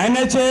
NHA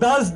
10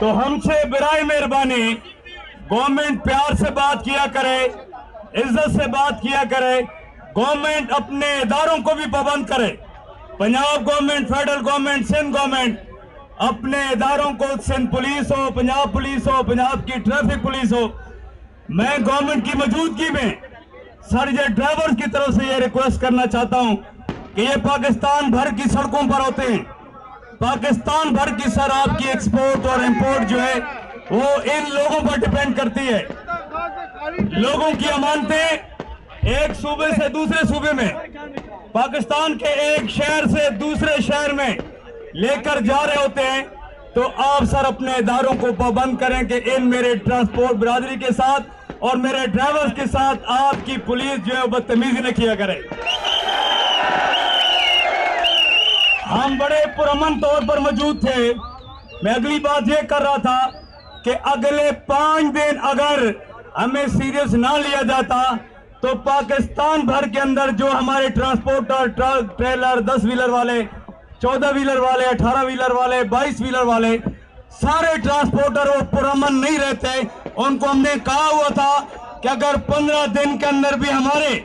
तो हमसे बिराए मेहरबानी गवर्नमेंट प्यार से बात किया करे, इज्जत से बात किया करे, गवर्नमेंट अपने इदारों को भी पाबंद करे। Punjab government, federal government, Sindh government अपने इदारों को, सिंध पुलिस हो, पंजाब की ट्रैफिक पुलिस हो, मैं गवर्नमेंट की मौजूदगी में सर ये ड्राइवर्स की तरफ से ये रिक्वेस्ट करना चाहता हूं कि ये पाकिस्तान भर की सड़कों पर होते हैं, पाकिस्तान भर की शराब की एक्सपोर्ट और इंपोर्ट जो है वो इन लोगों पर डिपेंड करती है। लोगों की अमानतें एक सूबे से दूसरे सूबे में, पाकिस्तान के एक शहर से दूसरे शहर में लेकर जा रहे होते हैं, तो आप सर अपने इदारों को पाबंद करें कि इन मेरे ट्रांसपोर्ट बिरादरी के साथ और मेरे ड्राइवर्स के साथ आपकी पुलिस जो है बदतमीजी न किया करे। हम बड़े पुरअमन तौर पर मौजूद थे। मैं अगली बात ये कर रहा था कि अगले 5 दिन अगर हमें सीरियस ना लिया जाता तो पाकिस्तान भर के अंदर जो हमारे ट्रांसपोर्टर, ट्रक, ट्रेलर, 10 व्हीलर वाले, 14 व्हीलर वाले, 18 व्हीलर वाले, 22 व्हीलर वाले, सारे ट्रांसपोर्टर वो पुरअमन नहीं रहते। उनको हमने कहा हुआ था कि अगर 15 दिन के अंदर भी हमारे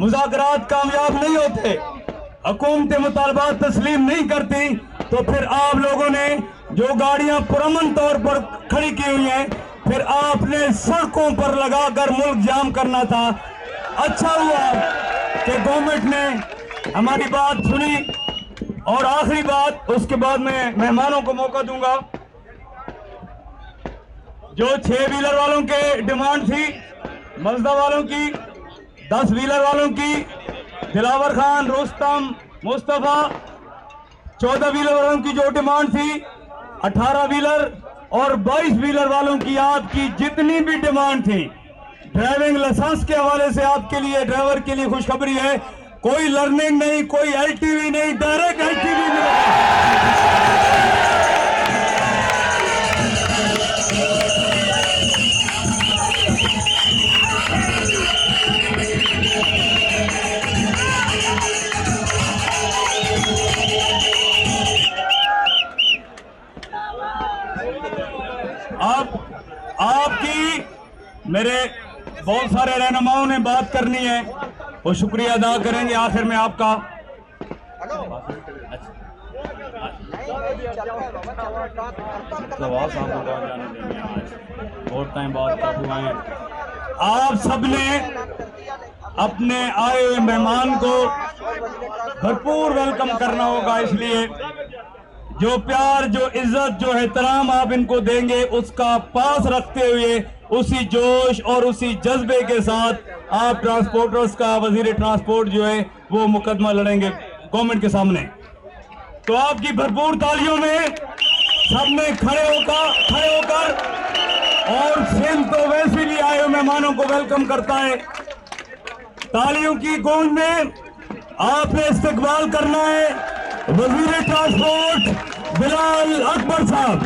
मुज़ाकरात कामयाब नहीं होते, हुकूमत मुतालबात तस्लीम नहीं करती, तो फिर आप लोगों ने जो गाड़ियां पुरअमन तौर पर खड़ी की हुई हैं, फिर आपने सड़कों पर लगाकर मुल्क जाम करना था। अच्छा हुआ कि गवर्नमेंट ने हमारी बात सुनी। और आखिरी बात, उसके बाद मैं मेहमानों को मौका दूंगा। जो 6 व्हीलर वालों के डिमांड थी, मजदा वालों की, 10 व्हीलर वालों की, दिलावर खान, रुस्तम, मुस्तफा, 14 व्हीलर वालों की जो डिमांड थी, 18 व्हीलर और 22 व्हीलर वालों की आपकी जितनी भी डिमांड थी, ड्राइविंग लाइसेंस के हवाले से आपके लिए, ड्राइवर के लिए खुशखबरी है, कोई लर्निंग नहीं, कोई एलटीवी नहीं, डायरेक्ट एलटीवी मिलेगा। आपकी मेरे बहुत सारे रहनुमाओं ने बात करनी है, वो शुक्रिया अदा करेंगे। आखिर में आपका बहुत टाइम बाद काबू आए। आप सबने अपने आए हुए मेहमान को भरपूर वेलकम करना होगा, इसलिए जो प्यार, जो इज्जत, जो एहतराम आप इनको देंगे, उसका पास रखते हुए उसी जोश और उसी जज्बे के साथ आप ट्रांसपोर्टर्स का, वजीर ट्रांसपोर्ट जो है वो मुकदमा लड़ेंगे गवर्नमेंट के सामने। तो आपकी भरपूर तालियों में सबने खड़े होकर और सिंध तो वैसे भी आए हुए मेहमानों को वेलकम करता है। तालियों की गूंज में आपने इस्तकबाल करना है वजीर ट्रांसपोर्ट बिलाल अकबर साहब।